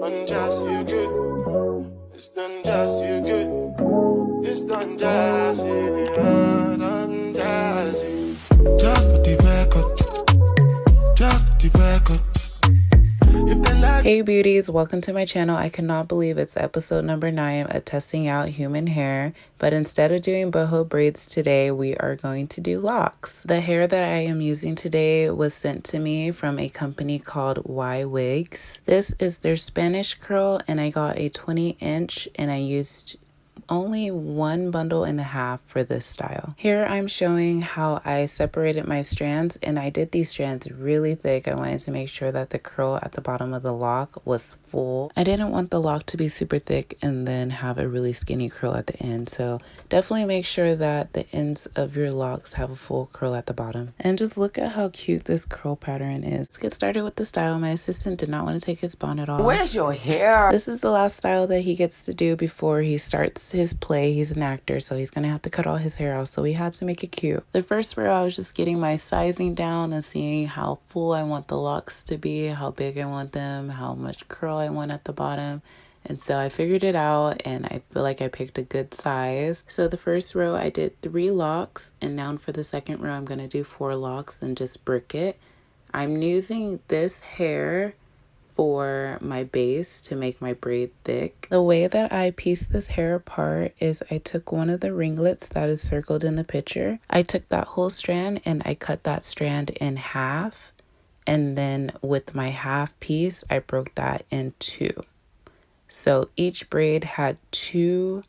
Unjust, you good. It's done just, you good. It's done just, yeah, done just, just for the record. Just for the record. Hey beauties, welcome to my channel. I cannot believe it's episode number 9 of testing out human hair, but instead of doing boho braids today, we are going to do locks. The hair that I am using today was sent to me from a company called Ywigs. This is their Spanish curl, and I got a 20-inch, and I used only 1.5 bundles for this style. Here I'm showing how I separated my strands, and I did these strands really thick. I wanted to make sure that the curl at the bottom of the lock was full. I didn't want the lock to be super thick and then have a really skinny curl at the end, so definitely make sure that the ends of your locks have a full curl at the bottom. And just look at how cute this curl pattern is. Let's get started with the style. My assistant did not want to take his bonnet off. Where's your hair? This is the last style that he gets to do before he starts his play. He's an actor, so he's gonna have to cut all his hair out, so we had to make it cute. The first row I was just getting my sizing down and seeing how full I want the locks to be, how big I want them, how much curl I want at the bottom. And so I figured it out, and I feel like I picked a good size. So the first row I did 3 locks, and now for the second row I'm gonna do 4 locks and just brick it. I'm using this hair for my base to make my braid thick. The way that I piece this hair apart is I took one of the ringlets that is circled in the picture. I took that whole strand and I cut that strand in half, and then with my half piece I broke that in 2. So each braid had 2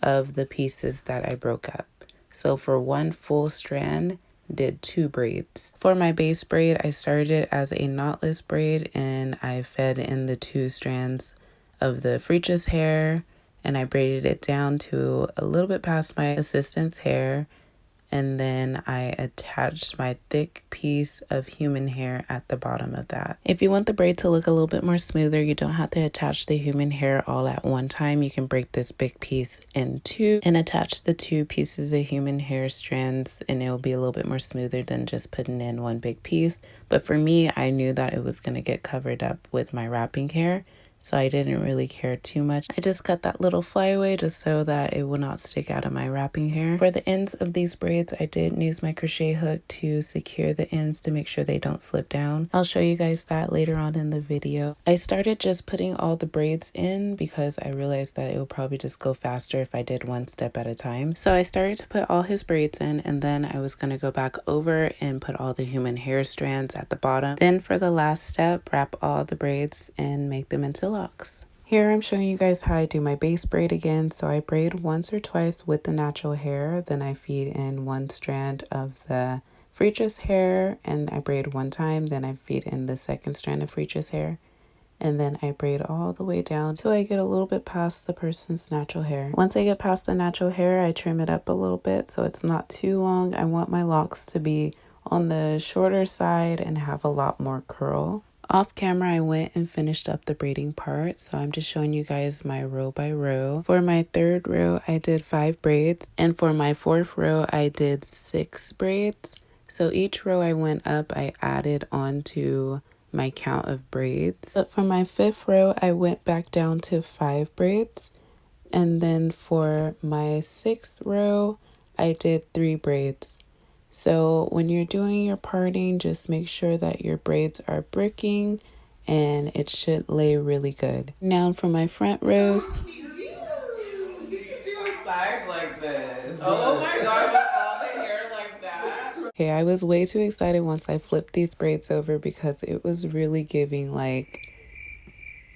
of the pieces that I broke up. So for one full strand, did 2 braids. For my base braid, I started it as a knotless braid, and I fed in the 2 strands of the Freeches hair, and I braided it down to a little bit past my assistant's hair, and then I attached my thick piece of human hair at the bottom of that. If you want the braid to look a little bit more smoother, you don't have to attach the human hair all at one time. You can break this big piece in 2 and attach the 2 pieces of human hair strands, and it will be a little bit more smoother than just putting in one big piece. But for me, I knew that it was going to get covered up with my wrapping hair, so I didn't really care too much. I just cut that little flyaway just so that it will not stick out of my wrapping hair. For the ends of these braids, I did use my crochet hook to secure the ends to make sure they don't slip down. I'll show you guys that later on in the video. I started just putting all the braids in because I realized that it would probably just go faster if I did one step at a time. So I started to put all his braids in, and then I was going to go back over and put all the human hair strands at the bottom. Then for the last step, wrap all the braids and make them into locks. Here I'm showing you guys how I do my base braid again. So I braid once or twice with the natural hair, then I feed in 1 strand of the Freeches hair, and I braid 1 time, then I feed in the 2nd strand of Freeches hair, and then I braid all the way down till I get a little bit past the person's natural hair. Once I get past the natural hair, I trim it up a little bit so it's not too long. I want my locks to be on the shorter side and have a lot more curl. Off camera, I went and finished up the braiding part, so I'm just showing you guys my row by row. For my 3rd row, I did 5 braids, and for my 4th row, I did 6 braids. So each row I went up, I added on to my count of braids. But for my 5th row, I went back down to 5 braids, and then for my 6th row, I did 3 braids. So when you're doing your parting, just make sure that your braids are bricking, and it should lay really good. Now for my front rows. Like this. Oh my god, with all the hair like that. Okay, I was way too excited once I flipped these braids over because it was really giving like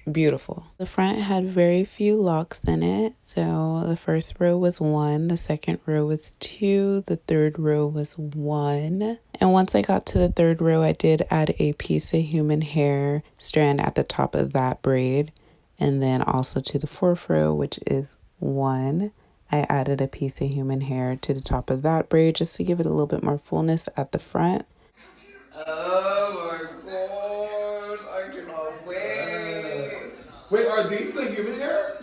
beautiful. The front had very few locks in it. So the first row was 1, the second row was 2, the third row was 1. And once I got to the 3rd row, I did add a piece of human hair strand at the top of that braid. And then also to the 4th row, which is 1, I added a piece of human hair to the top of that braid just to give it a little bit more fullness at the front. Oh my gosh, I cannot wait. Wait, are these the human hair?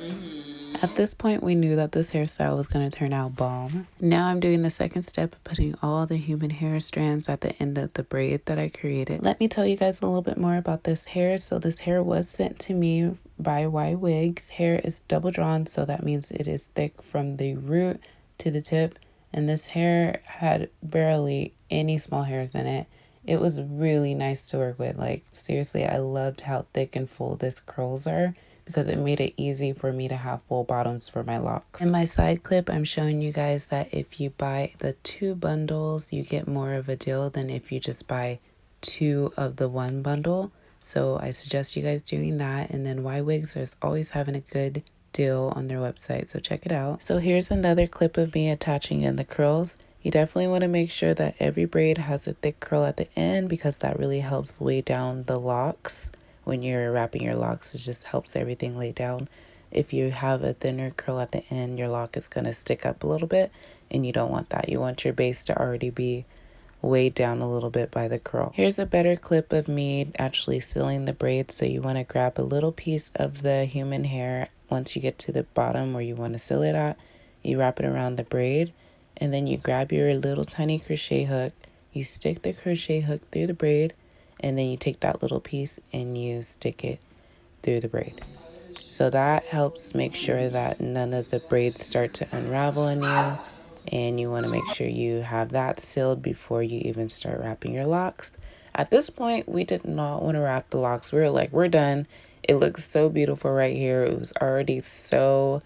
At this point, we knew that this hairstyle was going to turn out bomb. Now I'm doing the second step of putting all the human hair strands at the end of the braid that I created. Let me tell you guys a little bit more about this hair. So this hair was sent to me by Ywigs. Hair is double drawn, so that means it is thick from the root to the tip. And this hair had barely any small hairs in it. It was really nice to work with. Like, seriously, I loved how thick and full this curls are, because it made it easy for me to have full bottoms for my locks. In my side clip, I'm showing you guys that if you buy the 2 bundles, you get more of a deal than if you just buy 2 of the 1 bundle. So I suggest you guys doing that. And then Ywigs is always having a good deal on their website, so check it out. So here's another clip of me attaching in the curls. You definitely want to make sure that every braid has a thick curl at the end, because that really helps weigh down the locks. When you're wrapping your locks, it just helps everything lay down. If you have a thinner curl at the end, your lock is going to stick up a little bit, and you don't want that. You want your base to already be weighed down a little bit by the curl. Here's a better clip of me actually sealing the braids. So you want to grab a little piece of the human hair. Once you get to the bottom where you want to seal it at, you wrap it around the braid, and then you grab your little tiny crochet hook. You stick the crochet hook through the braid, and then you take that little piece and you stick it through the braid. So that helps make sure that none of the braids start to unravel on you. And you want to make sure you have that sealed before you even start wrapping your locks. At this point, we did not want to wrap the locks. We were like, we're done. It looks so beautiful right here. It was already so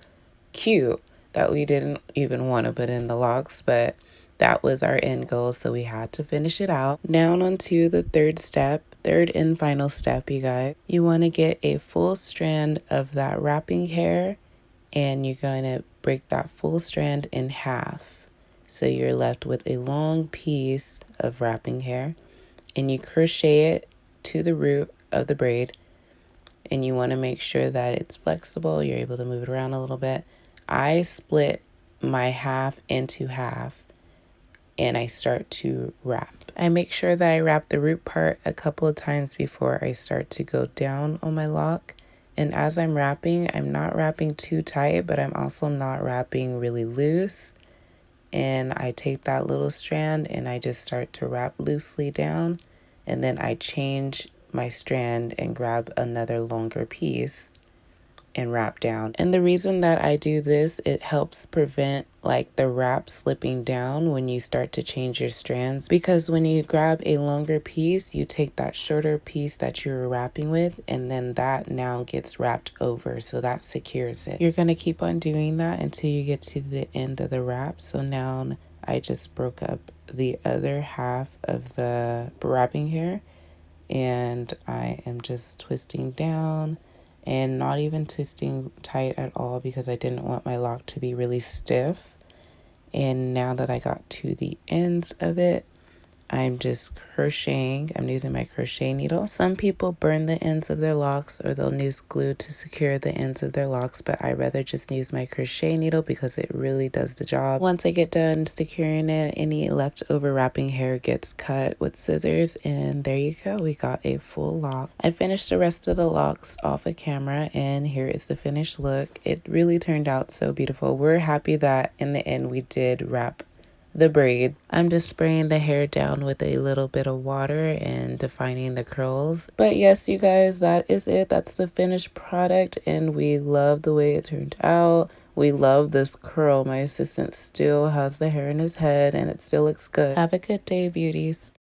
cute that we didn't even want to put in the locks, but that was our end goal, so we had to finish it out. Now on to the third and final step, you guys. You want to get a full strand of that wrapping hair, and you're going to break that full strand in half. So you're left with a long piece of wrapping hair, and you crochet it to the root of the braid, and you want to make sure that it's flexible. You're able to move it around a little bit. I split my half into half, and I start to wrap. I make sure that I wrap the root part a couple of times before I start to go down on my lock. And as I'm wrapping, I'm not wrapping too tight, but I'm also not wrapping really loose. And I take that little strand and I just start to wrap loosely down. And then I change my strand and grab another longer piece and wrap down. And the reason that I do this, it helps prevent like the wrap slipping down when you start to change your strands, because when you grab a longer piece, you take that shorter piece that you're wrapping with, and then that now gets wrapped over, so that secures it. You're going to keep on doing that until you get to the end of the wrap. So now I just broke up the other half of the wrapping hair, and I am just twisting down and not even twisting tight at all, because I didn't want my lock to be really stiff. And now that I got to the ends of it, I'm just crocheting. I'm using my crochet needle. Some people burn the ends of their locks, or they'll use glue to secure the ends of their locks, but I rather just use my crochet needle because it really does the job. Once I get done securing it, any leftover wrapping hair gets cut with scissors, and there you go. We got a full lock. I finished the rest of the locks off of camera, and here is the finished look. It really turned out so beautiful. We're happy that in the end we did wrap the braid. I'm just spraying the hair down with a little bit of water and defining the curls. But yes, you guys, that is it. That's the finished product, and we love the way it turned out. We love this curl. My assistant still has the hair in his head, and it still looks good. Have a good day, beauties.